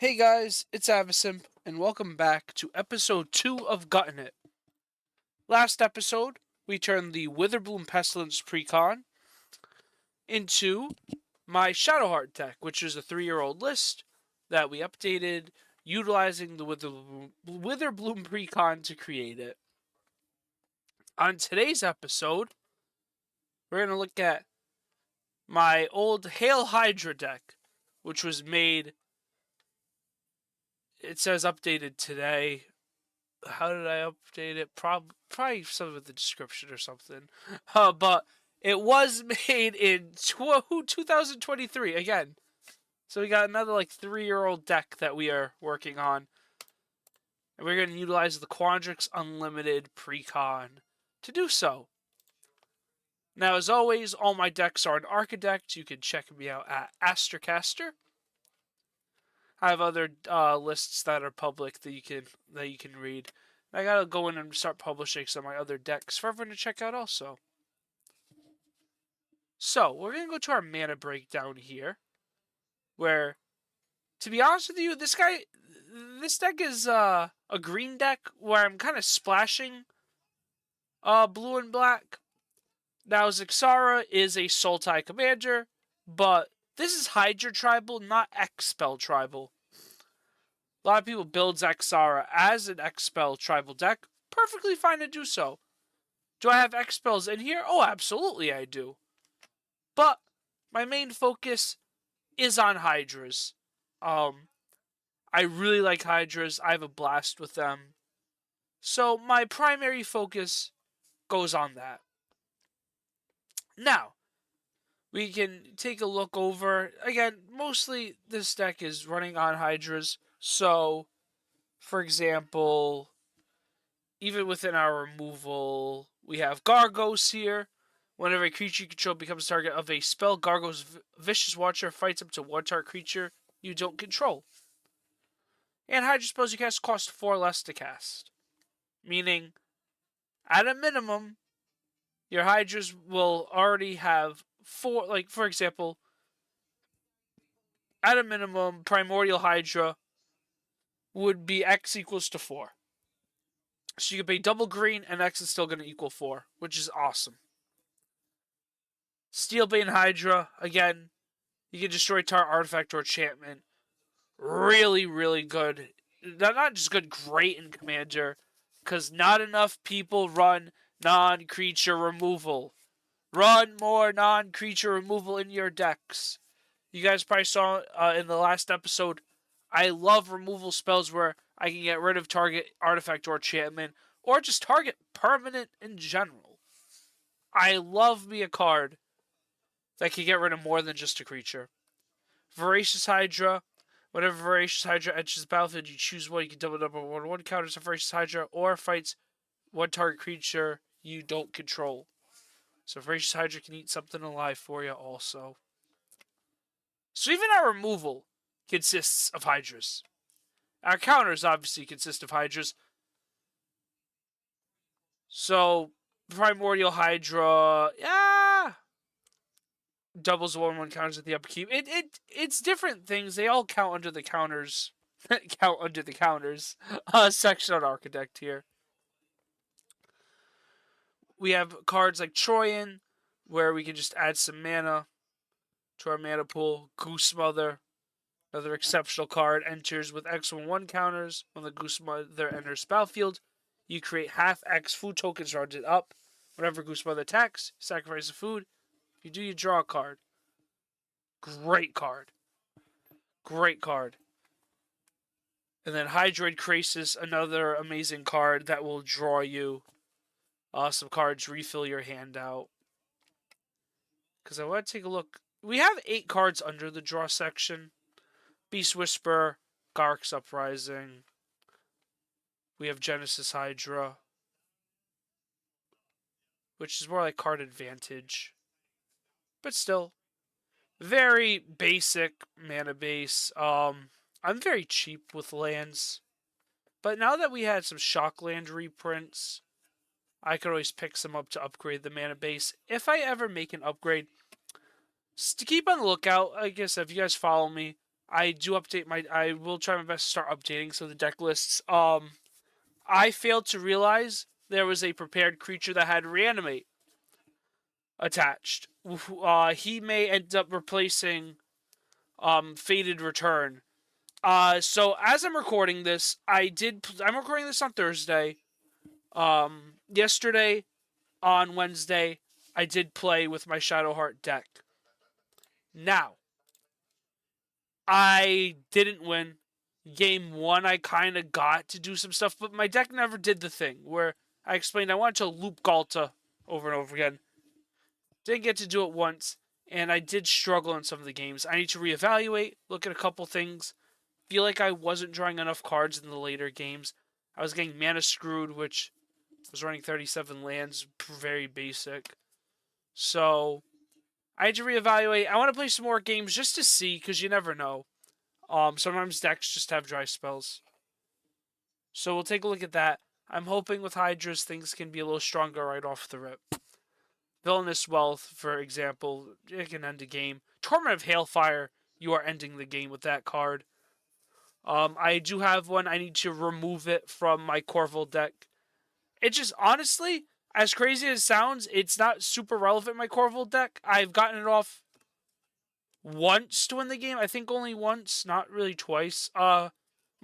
Hey guys, it's Avacymp, and welcome back to episode 2 of Guttin. Last episode, we turned the Witherbloom Pestilence Precon into my Shadowheart deck, which is a 3-year-old list that we updated utilizing the Witherbloom Precon to create it. On today's episode, we're going to look at my old Hail Hydra deck, which was made, it says updated today. How did I update it? Probably something with the description or something. But it was made in 2023 again. So we got another 3-year-old deck that we are working on. And we're going to utilize the Quandrix Unlimited Precon to do so. Now, as always, all my decks are in Architect. You can check me out at Astracaster. I have other lists that are public that you can read. I gotta go in and start publishing some of my other decks for everyone to check out also. So, we're gonna go to our mana breakdown here. Where, to be honest with you, this deck is a green deck where I'm kind of splashing blue and black. Now, Zaxara is a Sultai commander, but this is Hydra Tribal, not X-Spell Tribal. A lot of people build Zaxara as an X-Spell Tribal deck. Perfectly fine to do so. Do I have X-Spells in here? Oh, absolutely I do. But my main focus is on Hydras. I really like Hydras. I have a blast with them. So my primary focus goes on that. Now, we can take a look over. Again, mostly this deck is running on Hydras. So, for example, even within our removal, we have Gargos here. Whenever a creature you control becomes target of a spell, Gargos Vicious Watcher fights up to one target creature you don't control. And Hydra spells you cast cost 4 less to cast. Meaning, at a minimum, your Hydras will already have 4, for example, at a minimum, Primordial Hydra would be X equals to 4. So you can pay double green, and X is still going to equal 4, which is awesome. Steelbane Hydra, again, you can destroy target artifact or enchantment. Really, really good. Not just good, great in Commander, because not enough people run non-creature removal. Run more non-creature removal in your decks. You guys probably saw in the last episode, I love removal spells where I can get rid of target artifact or enchantment, or just target permanent in general. I love me a card that can get rid of more than just a creature. Voracious Hydra. Whenever Voracious Hydra enters the battlefield, you choose one. You can double 1/1 counters a Voracious Hydra, or fights one target creature you don't control. So Voracious Hydra can eat something alive for you also. So even our removal consists of Hydras. Our counters obviously consist of Hydras. So Primordial Hydra, doubles 1/1 counters at the upkeep. It's different things. They all count under the counters. Count under the counters. Section on Architect here. We have cards like Troyan, where we can just add some mana to our mana pool. Goose Mother, another exceptional card, enters with X/1/1 counters. When the Goose Mother enters battlefield, you create half X food tokens rounded up. Whenever Goose Mother attacks, sacrifice a food. If you do, you draw a card. Great card. Great card. And then Hydroid Krasis, another amazing card that will draw you some cards, refill your hand out. Because I want to take a look. We have 8 cards under the draw section. Beast Whisper, Gark's Uprising. We have Genesis Hydra, which is more like card advantage. But still, very basic mana base. I'm very cheap with lands. But now that we had some Shockland reprints, I could always pick some up to upgrade the mana base. If I ever make an upgrade, just to keep on the lookout, I guess if you guys follow me, I will try my best to start updating some of the deck lists. I failed to realize there was a prepared creature that had reanimate attached. He may end up replacing Fated Return. So as I'm recording this, I'm recording this on Thursday. Yesterday on Wednesday, I did play with my Shadowheart deck. Now, I didn't win. Game 1, I kind of got to do some stuff, but my deck never did the thing where I explained I wanted to loop Galta over and over again. Didn't get to do it once, and I did struggle in some of the games. I need to reevaluate, look at a couple things. Feel like I wasn't drawing enough cards in the later games. I was getting mana screwed, which was running 37 lands, very basic. So I had to reevaluate. I want to play some more games just to see, because you never know. Sometimes decks just have dry spells. So we'll take a look at that. I'm hoping with Hydras things can be a little stronger right off the rip. Villainous Wealth, for example, it can end a game. Torment of Hailfire, you are ending the game with that card. I do have one. I need to remove it from my Corville deck. It just, honestly, as crazy as it sounds, it's not super relevant in my Corville deck. I've gotten it off once to win the game. I think only once, not really twice. My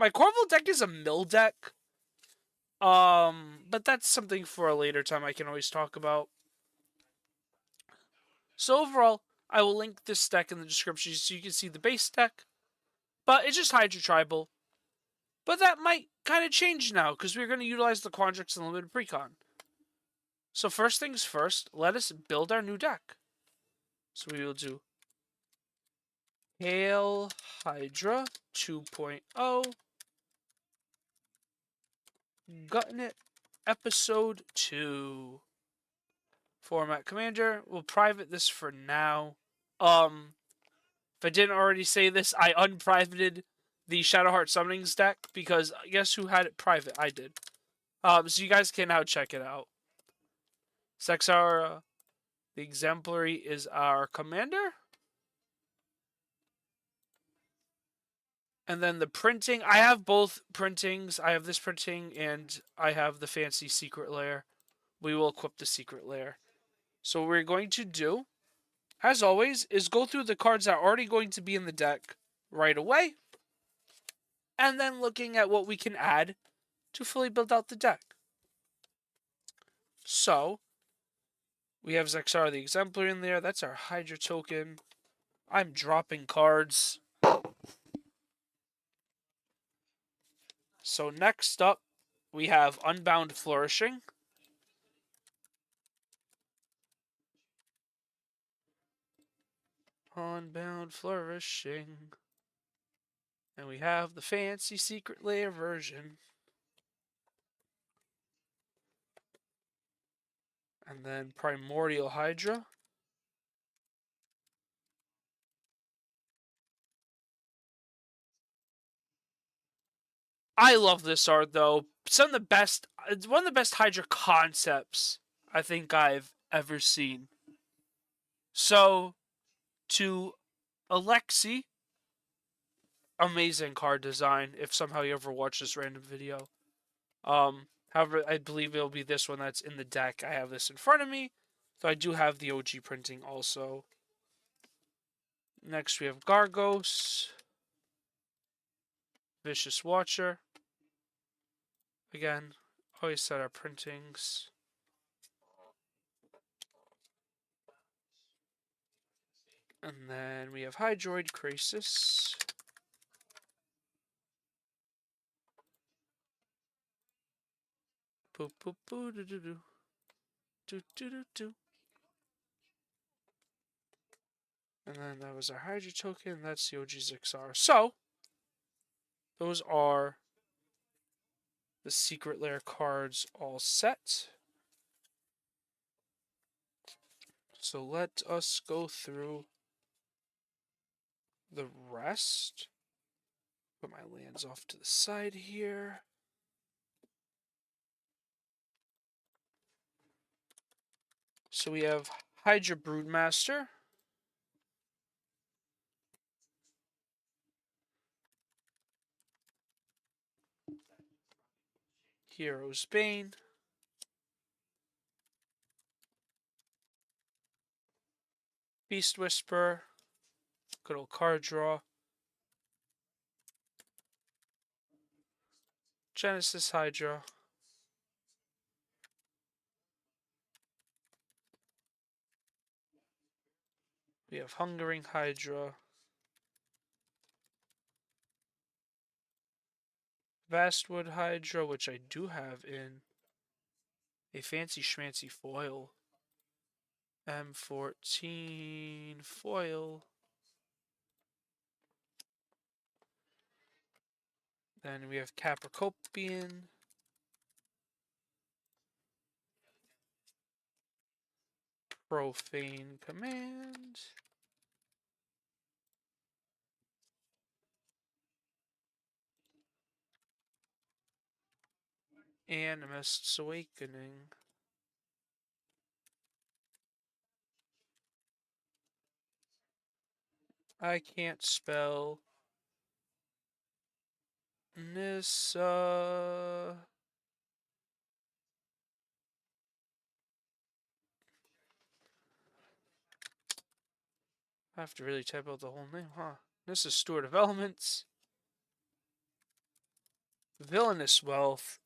Corville deck is a mill deck. But that's something for a later time I can always talk about. So overall, I will link this deck in the description so you can see the base deck. But it's just Hydra Tribal. But that might kind of change now, because we're going to utilize the Quandrix and Limited Precon. So first things first, let us build our new deck. So we will do Hail Hydra 2.0 Guttin Episode 2. Format Commander. We'll private this for now. If I didn't already say this, I unprivated the Shadowheart Summonings deck because guess who had it private? I did. So you guys can now check it out. Zaxara The Exemplary is our commander. And then the printing, I have both printings. I have this printing and I have the fancy secret lair. We will equip the secret lair. So what we're going to do, as always, is go through the cards that are already going to be in the deck right away. And then looking at what we can add to fully build out the deck. So, we have Zaxara the Exemplary in there. That's our Hydra token. I'm dropping cards. So next up, we have Unbound Flourishing. Unbound Flourishing. And we have the fancy secret lair version. And then Primordial Hydra. I love this art though. It's one of the best Hydra concepts I think I've ever seen. So, to Alexi, amazing card design. If somehow you ever watch this random video, however, I believe it'll be this one that's in the deck. I have this in front of me, so I do have the OG printing also. Next, we have Gargos, Vicious Watcher. Again, always set our printings. And then we have Hydroid Crisis. Boop, boop, boo, doo, doo, doo. Doo, doo, doo, doo. And then that was our Hydra token. That's the OG Zaxara. So, those are the secret lair cards all set. So let us go through the rest. Put my lands off to the side here. So we have Hydra Broodmaster. Hero's Bane. Beast Whisperer. Good old card draw. Genesis Hydra. We have Hungering Hydra. Vastwood Hydra, which I do have in a fancy schmancy foil. M14 foil. Then we have Capricopian. Profane Command. Animist's Awakening. I can't spell. Nissa. I have to really type out the whole name, huh? Nissa Steward of Elements. Villainous Wealth.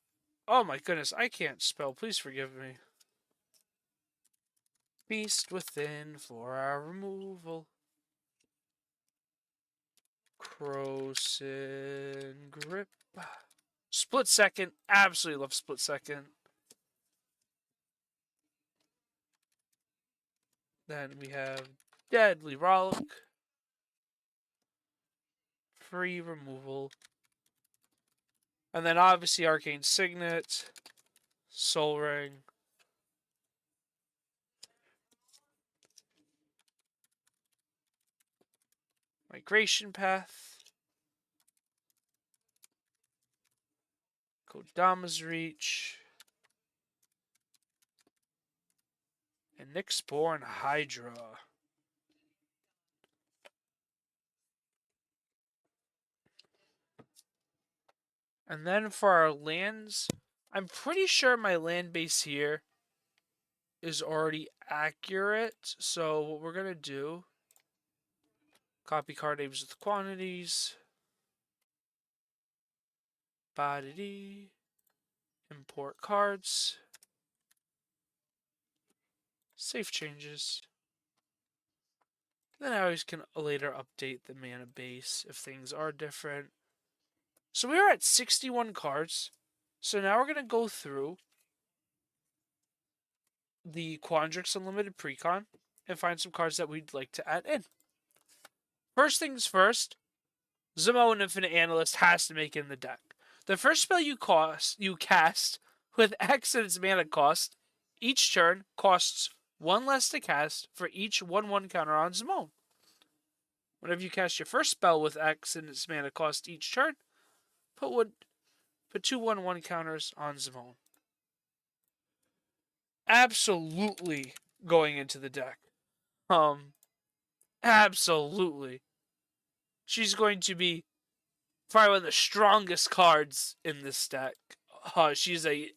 Oh my goodness, I can't spell. Please forgive me. Beast Within for our removal. Croson Grip. Split Second. Absolutely love Split Second. Then we have Deadly Rollick. Free removal. And then obviously Arcane Signet. Soul Ring. Migration Path. Kodama's Reach. And Nyxborn Hydra. And then for our lands, I'm pretty sure my land base here is already accurate. So what we're going to do, copy card names with quantities. Body. Import cards. Save changes. Then I always can later update the mana base if things are different. So we are at 61 cards. So now we're going to go through the Quandrix Unlimited Precon and find some cards that we'd like to add in. First things first, Zemo, Infinite Analyst, has to make in the deck. The first spell you cast with X in its mana cost, each turn costs 1 less to cast for each 1/1 counter on Zemo. Whenever you cast your first spell with X in its mana cost each turn, put 2 1/1 counters on Zemo. Absolutely going into the deck. Absolutely. She's going to be probably one of the strongest cards in this deck. She's a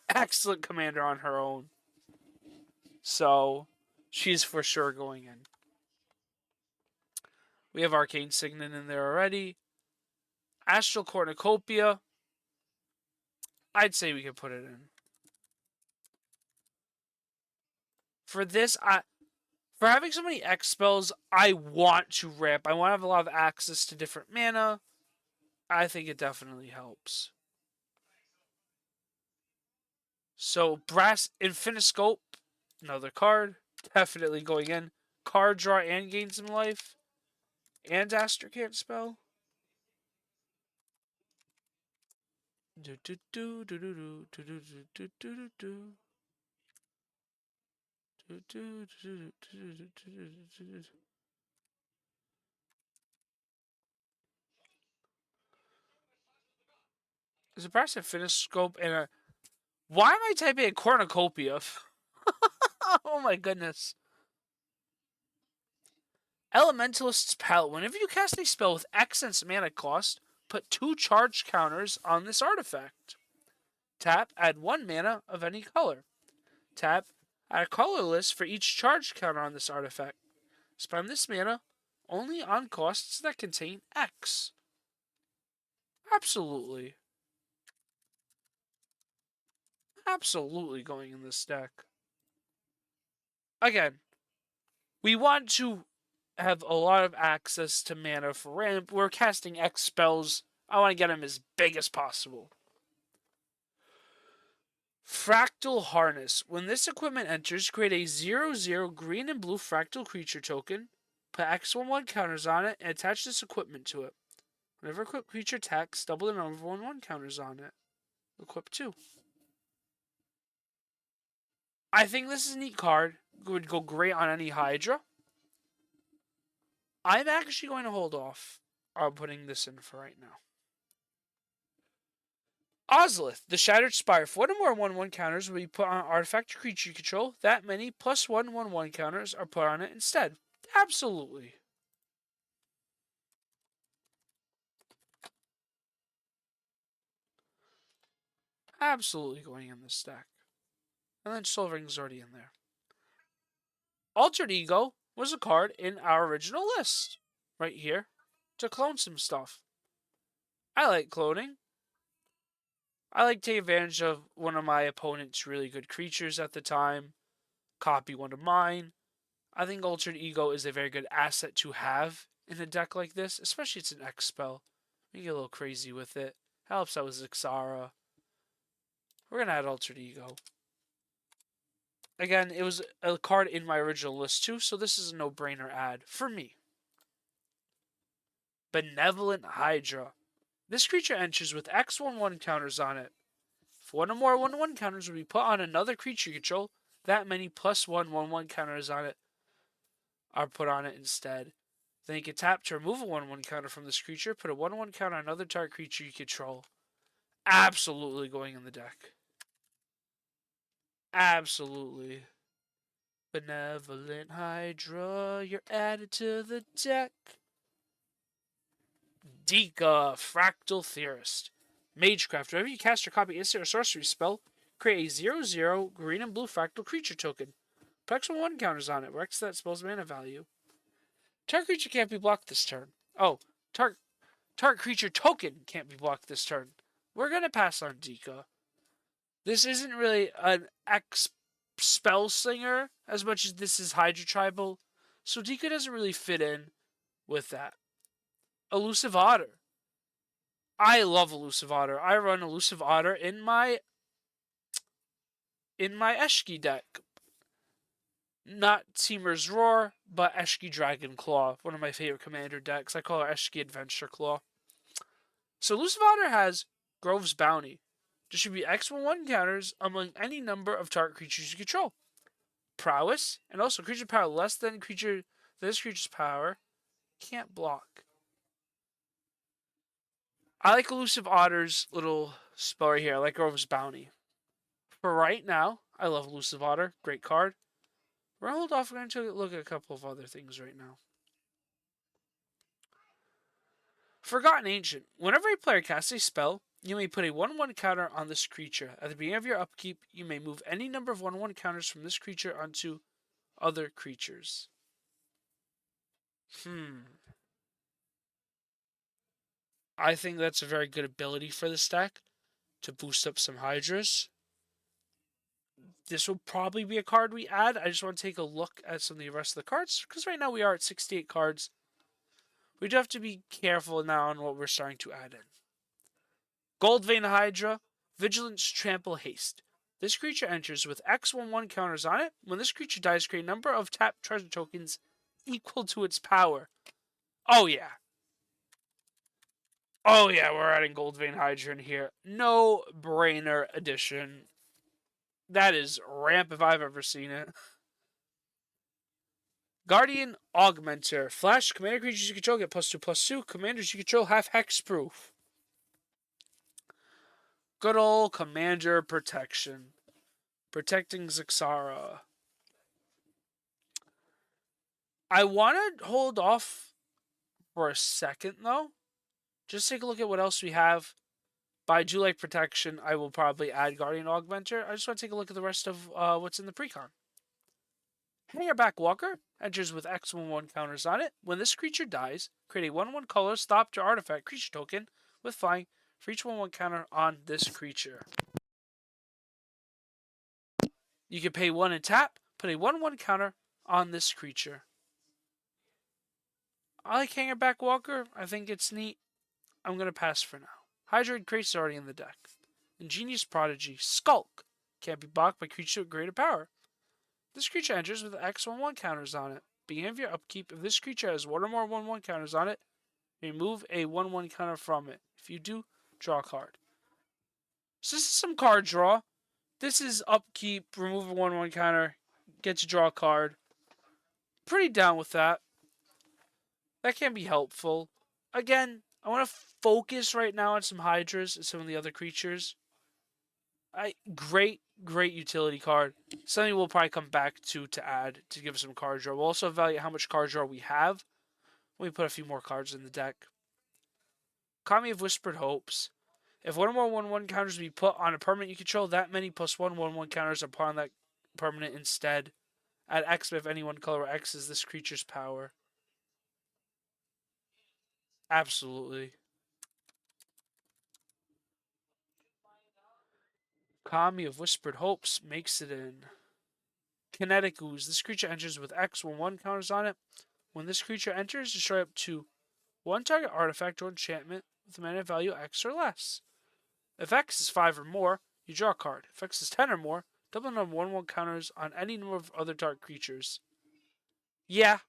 excellent commander on her own. So, she's for sure going in. We have Arcane Signet in there already. Astral Cornucopia. I'd say we could put it in. For this, for having so many X spells, I want to ramp. I want to have a lot of access to different mana. I think it definitely helps. So, Brass Infiniscope, another card. Definitely going in. Card draw and gain some life. And Aster can't spell. Do do do do do do do do do do do do. There's a Brass Infiniscope and a. Why am I typing a cornucopia? Oh my goodness. Elementalist's Palette. Whenever you cast a spell with X mana cost, put 2 charge counters on this artifact. Tap, add 1 mana of any color. Tap, add a colorless for each charge counter on this artifact. Spend this mana only on costs that contain X. Absolutely. Absolutely going in this deck. Again, we want to have a lot of access to mana for ramp. We're casting X spells. I want to get them as big as possible. Fractal Harness. When this equipment enters, create a 0/0 green and blue fractal creature token. Put X/1/1 counters on it and attach this equipment to it. Whenever equipped creature attacks, double the number of 1/1 counters on it. Equip 2. I think this is a neat card. It would go great on any Hydra. I'm actually going to hold off on putting this in for right now. Ozolith, the Shattered Spire. For 1 or more 1/1 counters will be put on artifact or creature you control. That many plus 1/1/1 counters are put on it instead. Absolutely. Absolutely going in this deck. And then Soul Ring's already in there. Altered Ego was a card in our original list. Right here. To clone some stuff. I like cloning. I like to take advantage of one of my opponent's really good creatures at the time. Copy one of mine. I think Altered Ego is a very good asset to have in a deck like this. Especially it's an X spell. We get a little crazy with it. Helps out with Zaxara. We're going to add Altered Ego. Again, it was a card in my original list too, so this is a no-brainer add for me. Benevolent Hydra. This creature enters with X/1/1 counters on it. If 1 or more 1/1 counters will be put on another creature you control, that many plus 1/1/1 counters on it are put on it instead. Then you can tap to remove a 1/1 counter from this creature, put a 1/1 counter on another target creature you control. Absolutely going in the deck. Absolutely. Benevolent Hydra, you're added to the deck. Dika, Fractal Theorist. Magecraft, whenever you cast or copy instant or sorcery spell, create a 0/0 green and blue fractal creature token. Put X/1 counters on it, where X that spell's mana value. Target creature can't be blocked this turn. Oh, target creature token can't be blocked this turn. We're going to pass on Dika. This isn't really an X spell slinger as much as this is Hydra Tribal, so Dika doesn't really fit in with that. Elusive Otter. I love Elusive Otter. I run Elusive Otter in my Eshki deck. Not Teamer's Roar, but Eshki Dragon Claw, one of my favorite commander decks. I call her Eshki Adventure Claw. So Elusive Otter has Grove's Bounty. Distribute X/1/1 counters among any number of target creatures you control. Prowess, and also creature power less than this creature's power, can't block. I like Elusive Otter's little spell right here. I like Grove's Bounty. For right now, I love Elusive Otter. Great card. We're going to hold off. We're going to look at a couple of other things right now. Forgotten Ancient. Whenever a player casts a spell, you may put a 1/1 counter on this creature. At the beginning of your upkeep, you may move any number of 1/1 counters from this creature onto other creatures. I think that's a very good ability for this deck to boost up some Hydras. This will probably be a card we add. I just want to take a look at some of the rest of the cards, because right now we are at 68 cards. We do have to be careful now on what we're starting to add in. Goldvein Hydra, Vigilance, Trample, Haste. This creature enters with X/1/1 counters on it. When this creature dies, create a number of tapped treasure tokens equal to its power. Oh yeah. Oh yeah, we're adding Goldvein Hydra in here. No brainer addition. That is ramp if I've ever seen it. Guardian Augmenter. Flash, commander creatures you control get +2/+2. Commanders you control have hexproof. Good old commander protection. Protecting Zaxara. I want to hold off for a second, though. Just take a look at what else we have But I do like protection. I will probably add Guardian Augmenter. I just want to take a look at the rest of what's in the Precon. Hangerback Walker enters with X11 counters on it. When this creature dies, create a 1/1 color stopped or artifact creature token with flying for each 1/1 counter on this creature. You can pay 1 and tap, put a 1/1 counter on this creature. I like Hangerback Walker. I think it's neat. I'm going to pass for now. Hydrate Crate's already in the deck. Ingenious Prodigy. Skulk. Can't be blocked by creatures with greater power. This creature enters with X11 counters on it. Beginning of your upkeep, if this creature has 1 or more 1/1 counters on it, remove a 1/1 counter from it. If you do, draw a card. So this is some card draw. This is upkeep, remove a 1/1 counter, get to draw a card. Pretty down with that. That can be helpful. Again, I want to focus right now on some Hydras and some of the other creatures. Great utility card. Something we'll probably come back to add to give us some card draw. We'll also evaluate how much card draw we have when we put a few more cards in the deck. Kami of Whispered Hopes. If 1 or more 1/1 counters be put on a permanent you control, that many +1 1/1 counters are put on that permanent instead. Add X if any one color where X is this creature's power. Absolutely. Kami of Whispered Hopes makes it in. Kinetic Ooze. This creature enters with X 1/1 counters on it. When this creature enters, destroy up to 1 target artifact or enchantment with a mana value X or less. If X is 5 or more, you draw a card. If X is 10 or more, double the number of 1/1 counters on any number of other target creatures. Yeah.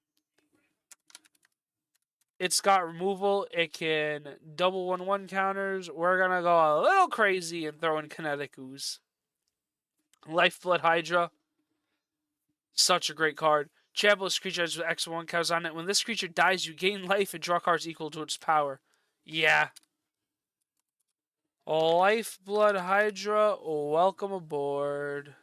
It's got removal. It can double 1/1 counters. We're going to go a little crazy and throw in Kinetic Ooze. Lifeblood Hydra. Such a great card. Chambliss creature has X1 counters on it. When this creature dies, you gain life and draw cards equal to its power. Yeah. Lifeblood Hydra, welcome aboard.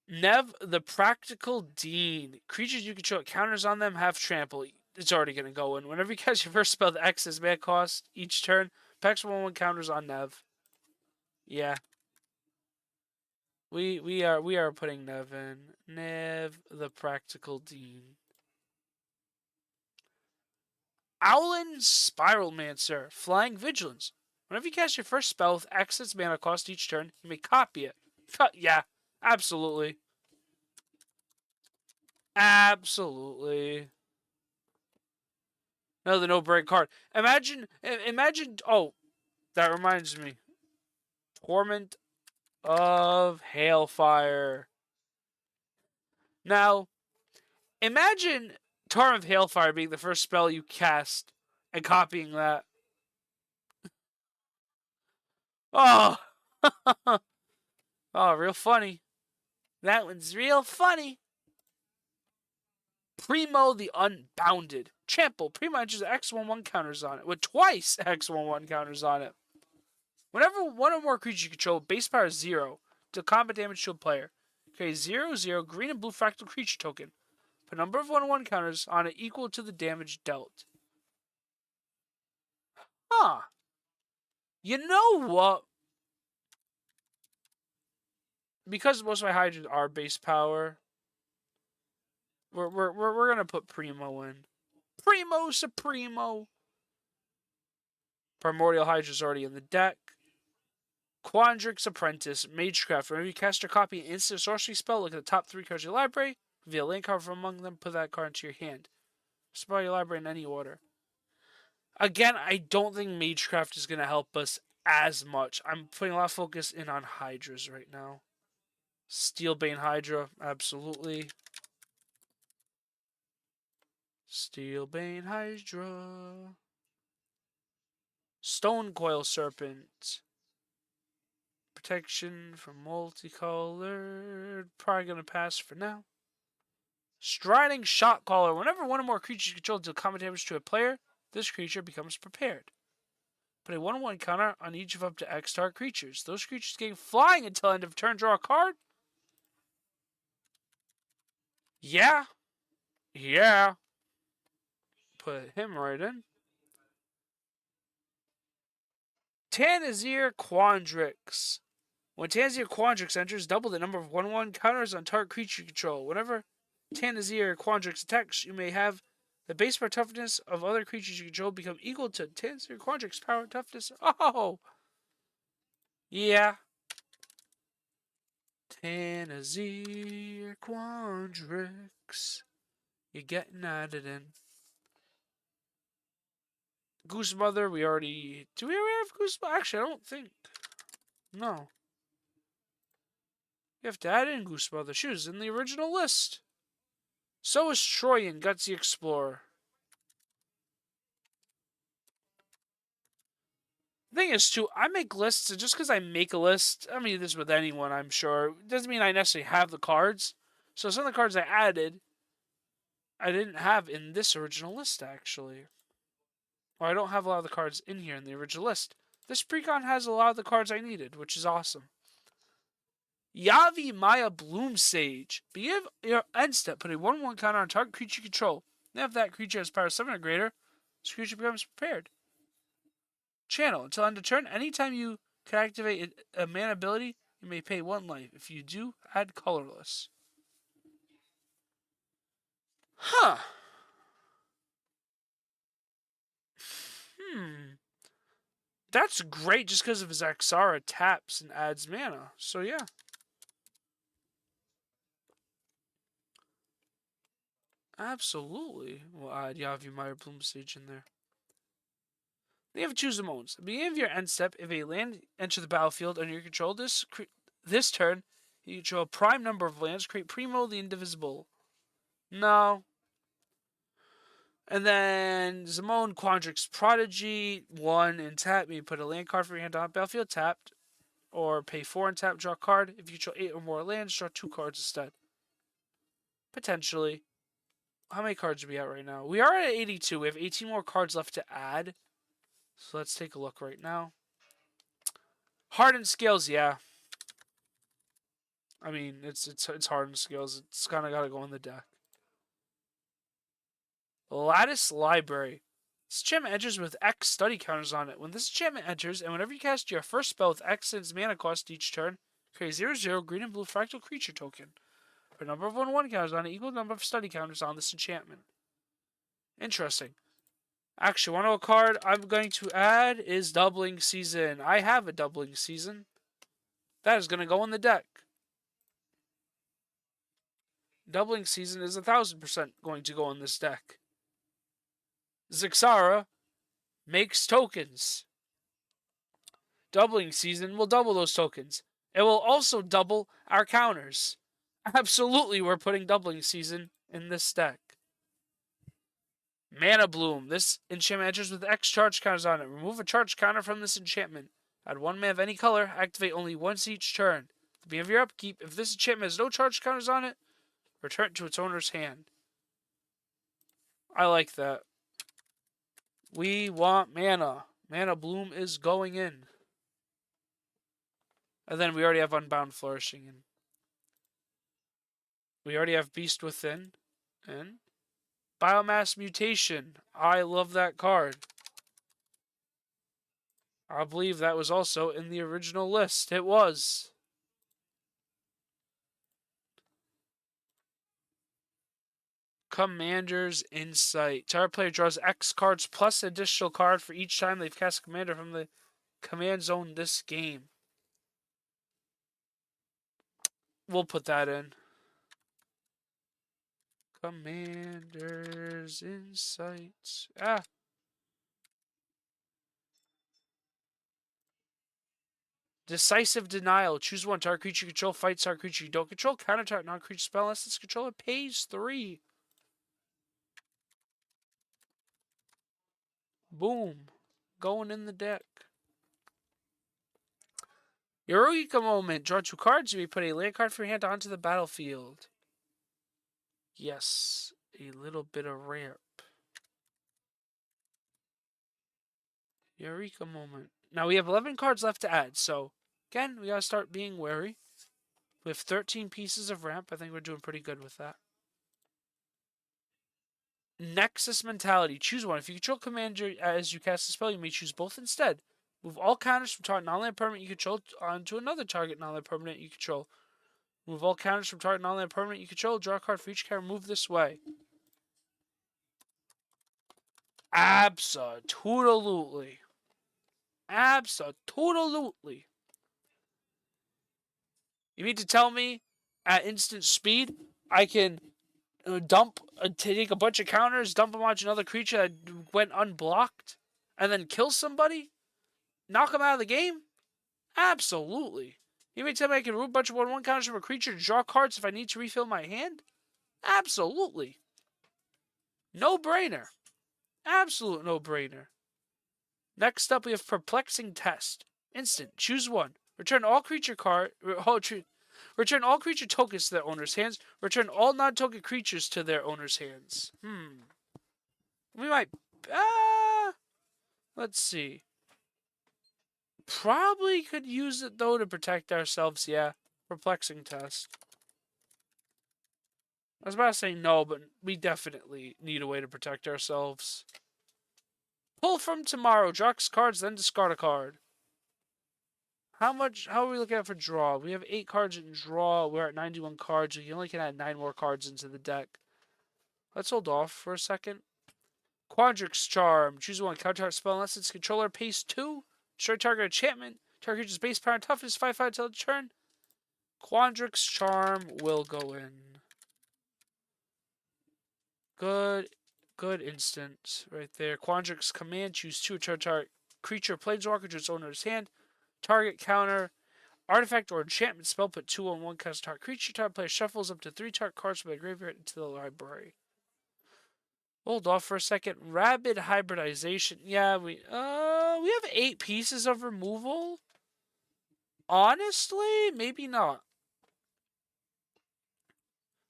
Nev, the Practical Dean. Creatures you control counters on them have trample. It's already going to go in. Whenever you cast your first spell, the X is mana cost each turn. Pex 1/1 counters on Nev. Yeah. We are putting Nev in. Nev, the Practical Dean. Owlin Spiralmancer. Flying Vigilance. Whenever you cast your first spell with X's mana cost each turn, you may copy it. Yeah, absolutely. Absolutely. Another no-break card. Imagine. Oh, that reminds me. Torment of Hailfire. Now, imagine Torment of Hailfire being the first spell you cast and copying that. Oh, oh, real funny. That one's real funny. Primo the Unbounded. Trample. Primo enters X11 counters on it, with twice X11 counters on it. Whenever one or more creatures you control, base power is 0, to combat damage to a player, create 0/0 green and blue fractal creature token. Put a number of 1/1 counters on it equal to the damage dealt. Huh. You know what? Because most of my Hydras are base power, we're gonna put Primo in. Primo Supremo. Primordial Hydra's already in the deck. Quandrix Apprentice, Magecraft. Whenever you cast or copy an instant sorcery spell, look at the top 3 cards of your library, reveal a land card from among them, put that card into your hand. Spell your library in any order. Again, I don't think Magecraft is going to help us as much. I'm putting a lot of focus in on Hydras right now. Steelbane Hydra, absolutely. Steelbane Hydra. Stonecoil Serpent. Protection from multicolored. Probably going to pass for now. Striding Shotcaller. Whenever one or more creatures control deal combat damage to a player, this creature becomes prepared. Put a 1/1 counter on each of up to X target creatures. Those creatures gain flying until end of turn. Draw a card. Yeah. Yeah. Put him right in. Tanazir Quandrix. When Tanazir Quandrix enters, double the number of 1/1 counters on target creature you control. Whenever Tanazir Quandrix attacks, you may have the base power toughness of other creatures you control become equal to Tanazir Quandrix power toughness. Oh! Yeah. Tanazir Quandrix. You're getting added in. Goose Mother, we already... Do we already have Goose Mother? Actually, I don't think. No. You have to add in Goose Mother. She was in the original list. So is Troy in Gutsy Explorer. The thing is, too, I make lists, and just because I make a list, I mean this with anyone, I'm sure, doesn't mean I necessarily have the cards. So some of the cards I added, I didn't have in this original list, actually. Or I don't have a lot of the cards in here in the original list. This Precon has a lot of the cards I needed, which is awesome. Yavi Maya Bloom Sage. Begin your end step, put a 1/1 counter on target creature you control. Then if that creature has power 7 or greater, this creature becomes prepared. Channel. Until end of turn, anytime you can activate a mana ability, you may pay 1 life. If you do, add colorless. Huh. That's great just because of Zaxara taps and adds mana. So yeah. Absolutely. We'll add Yavi Meyer Bloom Sage in there. Then you have choose the modes. At the beginning of your end step, if a land enters the battlefield under your control this turn, you control a prime number of lands, create Primo the Indivisible. No. And then Zamone Quandrix Prodigy, 1 and tap. You put a land card from your hand on the battlefield tapped. Or pay 4 and tap, draw a card. If you control 8 or more lands, draw 2 cards instead. Potentially. How many cards are we at right now? We are at 82. We have 18 more cards left to add. So let's take a look right now. Hardened Scales, yeah. I mean, it's Hardened Scales. It's kind of got to go in the deck. Lattice Library. This enchantment enters with X study counters on it. When this enchantment enters, and whenever you cast your first spell with X in its mana cost each turn, create 0/0 green and blue fractal creature token. For a number of 1/1 counters on it, equal number of study counters on this enchantment. Interesting. Actually, one of a card I'm going to add is Doubling Season. I have a Doubling Season. That is going to go in the deck. Doubling Season is 1,000% going to go in this deck. Zaxara makes tokens. Doubling Season will double those tokens. It will also double our counters. Absolutely, we're putting Doubling Season in this deck. Mana Bloom. This enchantment enters with X charge counters on it. Remove a charge counter from this enchantment. Add 1 mana of any color. Activate only once each turn. At the beginning of your upkeep, if this enchantment has no charge counters on it, return it to its owner's hand. I like that. We want mana. Mana Bloom is going in. And then we already have Unbound Flourishing in. We already have Beast Within. And Biomass Mutation. I love that card. I believe that was also in the original list. It was. Commander's Insight. Target player draws X cards plus an additional card for each time they've cast Commander from the command zone this game. We'll put that in. Commander's Insight. Decisive Denial. Choose 1 target creature you control. Fight target creature you don't control. Counter target non-creature spell unless its controller pays 3. Boom. Going in the deck. Eureka Moment. Draw 2 cards. You may put a land card from your hand onto the battlefield. Yes. A little bit of ramp. Eureka Moment. Now we have 11 cards left to add. So, again, we gotta start being wary. We have 13 pieces of ramp. I think we're doing pretty good with that. Nexus Mentality. Choose 1. If you control Commander as you cast a spell, you may choose both instead. Move all counters from target non-land permanent you control onto another target non-land permanent you control. Move all counters from target non-land permanent you control. Draw a card for each counter move this way. Absolutely. Absolutely. You mean to tell me at instant speed I can take a bunch of counters, dump them onto another creature that went unblocked, and then kill somebody? Knock them out of the game? Absolutely. You mean to tell me I can remove a bunch of 1/1 counters from a creature to draw cards if I need to refill my hand? Absolutely. No brainer. Absolute no brainer. Next up, we have Perplexing Test. Instant. Choose one. Return all creature Return all creature tokens to their owner's hands. Return all non-token creatures to their owner's hands. We might. Let's see. Probably could use it though to protect ourselves. Yeah. Perplexing Test. I was about to say no, but we definitely need a way to protect ourselves. Pull from tomorrow. Draw cards, then discard a card. How are we looking at for draw? We have 8 cards in draw. We're at 91 cards. We only can add 9 more cards into the deck. Let's hold off for a second. Quandrix Charm. Choose one. Counter spell unless its controller pays 2. Destroy target enchantment. Target creature's base power and toughness 5/5 until the turn. Quandrix Charm will go in. Good instant right there. Quandrix Command. Choose 2. Target creature planeswalker to its owner's hand. Target counter. Artifact or enchantment spell. Put 2 on 1 cast target creature. Target player shuffles up to 3 target cards from the graveyard into the library. Hold off for a second. Rabid hybridization. Yeah, we have 8 pieces of removal. Honestly, maybe not.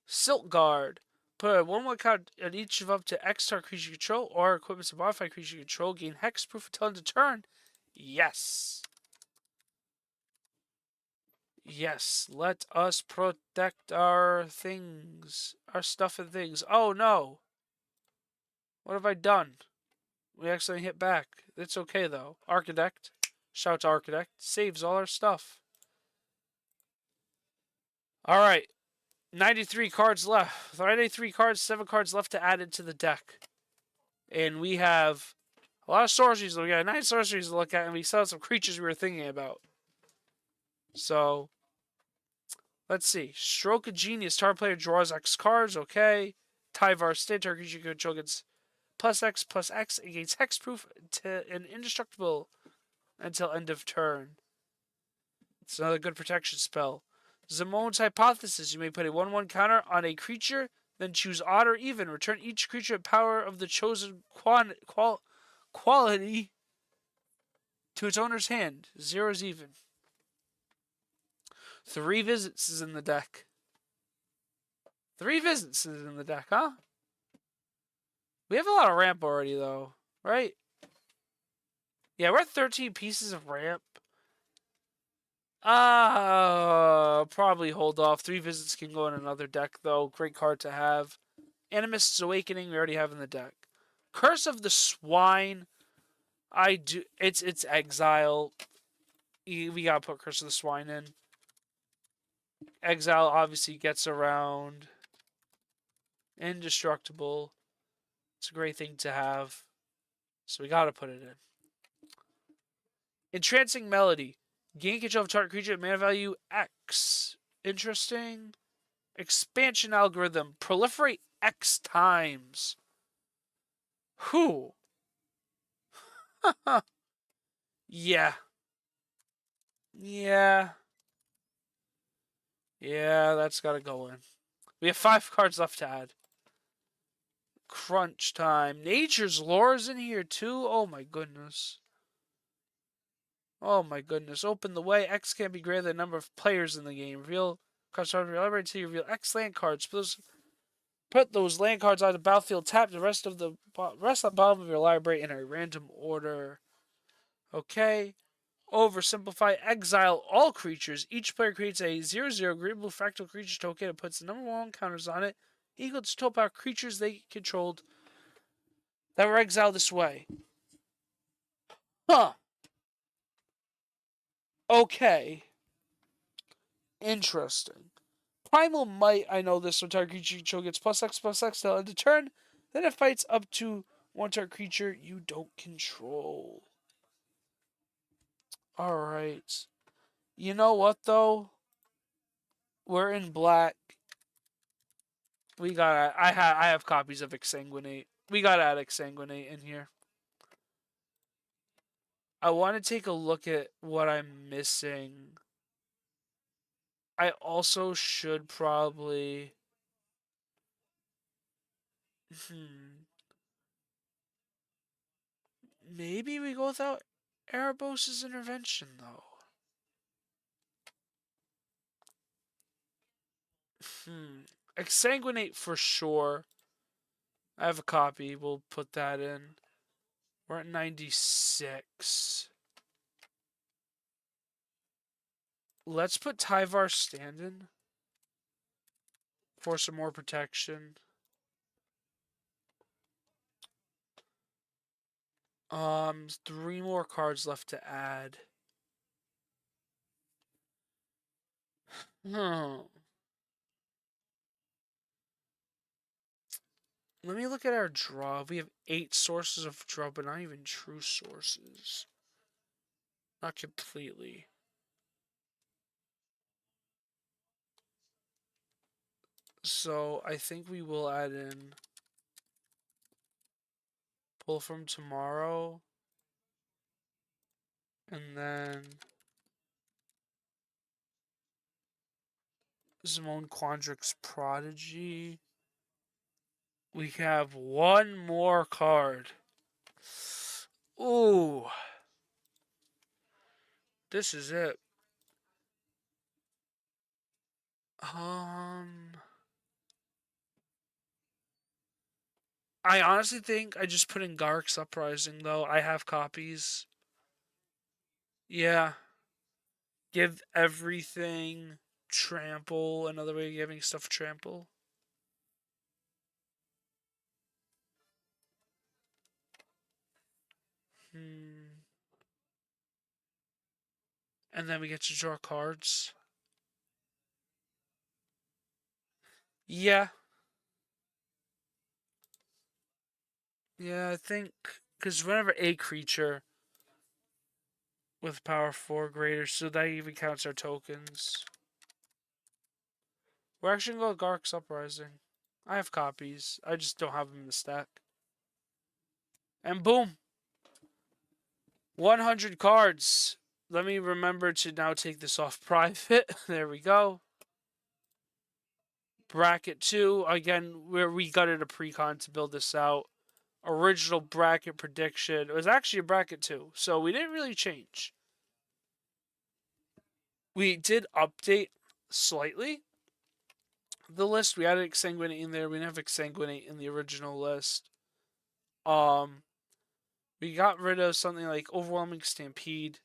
Silk Guard. Put a 1/1 card on each of up to X target creature control or equipments to modify creature control. Gain hexproof until end of turn. Yes. Yes, let us protect our things. Our stuff and things. Oh no. What have I done? We accidentally hit back. It's okay though. Architect. Shout to Architect. Saves all our stuff. Alright. 93 cards left. 93 cards, 7 cards left to add into the deck. And we have a lot of sorceries to look at. 9 sorceries to look at, and we still have some creatures we were thinking about. So, let's see. Stroke of Genius. Target player draws X cards. Okay. Tyvar State. Target creature control gets +X/+X. It gains hexproof and indestructible until end of turn. It's another good protection spell. Zamon's Hypothesis. You may put a 1/1 counter on a creature, then choose odd or even. Return each creature power of the chosen quality to its owner's hand. 0 is even. 3 visits is in the deck. 3 visits is in the deck, huh? We have a lot of ramp already, though, right? Yeah, we're at 13 pieces of ramp. Probably hold off. 3 visits can go in another deck, though. Great card to have. Animist's Awakening we already have in the deck. Curse of the Swine. It's exile. We gotta put Curse of the Swine in. Exile obviously gets around. Indestructible. It's a great thing to have. So we gotta put it in. Entrancing Melody. Gain control of target creature at mana value X. Interesting. Expansion algorithm. Proliferate X times. Whew. Yeah. Yeah. Yeah, that's gotta go in. We have 5 cards left to add. Crunch time. Nature's Lore is in here too. Oh my goodness. Oh my goodness. Open the way. X can't be greater than the number of players in the game. Reveal cards from your library until you reveal X land cards. Put those land cards on the battlefield. Tap the rest on the bottom of your library in a random order. Okay. Oversimplify. Exile all creatures. Each player creates a 0/0 green blue fractal creature token and puts the number 1 counters on it, equal to total power creatures they controlled that were exiled this way. Huh. Okay. Interesting. Primal Might, I know this one. Target creature you control gets +X/+X till end of turn. Then it fights up to one target creature you don't control. Alright. You know what, though? We're in black. We gotta. I have copies of Exsanguinate. We gotta add Exsanguinate in here. I want to take a look at what I'm missing. I also should probably. Maybe we go without Erebos' intervention, though. Exsanguinate for sure. I have a copy. We'll put that in. We're at 96. Let's put Tyvar stand-in for some more protection. 3 more cards left to add. Let me look at our draw. We have 8 sources of draw, but not even true sources. Not completely. So I think we will add in Pull from Tomorrow. And then Zimone Quandrix Prodigy. We have one more card. Ooh. This is it. I honestly think I just put in Garruk's Uprising, though. I have copies. Yeah. Give everything trample. Another way of giving stuff trample. And then we get to draw cards. Yeah. Yeah, I think... Because whenever a creature with power 4 greater, so that even counts our tokens. We're actually going to go Garruk's Uprising. I have copies. I just don't have them in the stack. And boom! 100 cards. Let me remember to now take this off private. There we go. Bracket 2. Again, we gutted a Precon to build this out. Original bracket prediction. It was actually a bracket 2. So we didn't really change. We did update slightly the list. We added Exsanguinate in there. We didn't have Exsanguinate in the original list. We got rid of something like Overwhelming Stampede.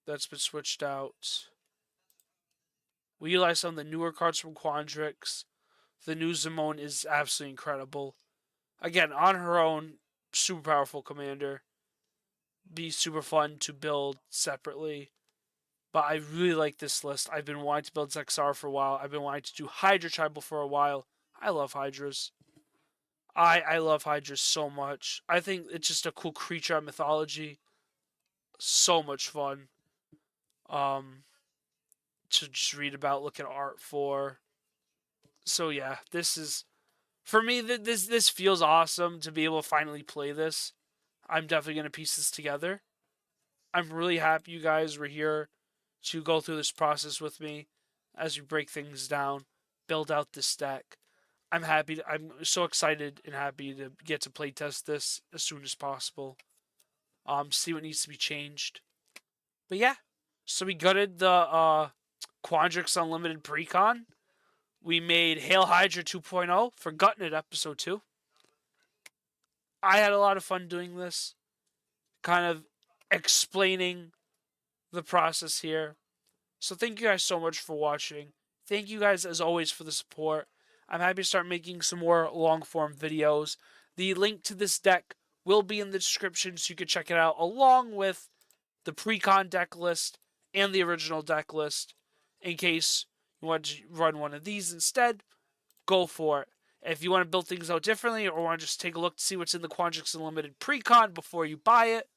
That's been switched out. We utilized some of the newer cards from Quandrix. The new Zimone is absolutely incredible. Again, on her own, super powerful commander. Be super fun to build separately. But I really like this list. I've been wanting to build Zaxara for a while. I've been wanting to do Hydra Tribal for a while. I love Hydras. I love Hydras so much. I think it's just a cool creature of mythology. So much fun. To just read about, look at art for. So yeah, this is for me. This feels awesome to be able to finally play this. I'm definitely gonna piece this together. I'm really happy you guys were here to go through this process with me as we break things down, build out this deck. I'm happy. I'm so excited and happy to get to play test this as soon as possible. See what needs to be changed. But yeah, so we gutted the Quandrix Unlimited Precon. We made Hail Hydra 2.0 for Guttin at episode 2. I had a lot of fun doing this, kind of explaining the process here. So thank you guys so much for watching. Thank you guys as always for the support. I'm happy to start making some more long form videos. The link to this deck will be in the description so you can check it out along with the Precon deck list and the original deck list in case you want to run one of these instead. Go for it. If you want to build things out differently or want to just take a look to see what's in the Quandrix Unlimited Precon before you buy it,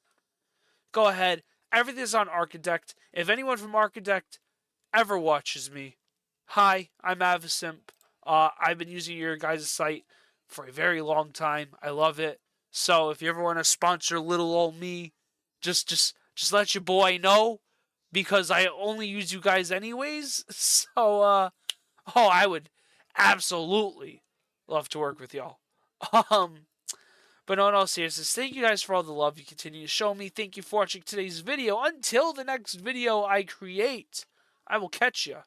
go ahead. Everything's on Architect. If anyone from Architect ever watches me, hi, I'm Avacymp. I've been using your guys' site for a very long time. I love it. So if you ever want to sponsor little old me, just let your boy know, because I only use you guys anyways. So I would absolutely love to work with y'all. Um, but no, in all seriousness, thank you guys for all the love you continue to show me. Thank you for watching today's video. Until the next video I create, I will catch you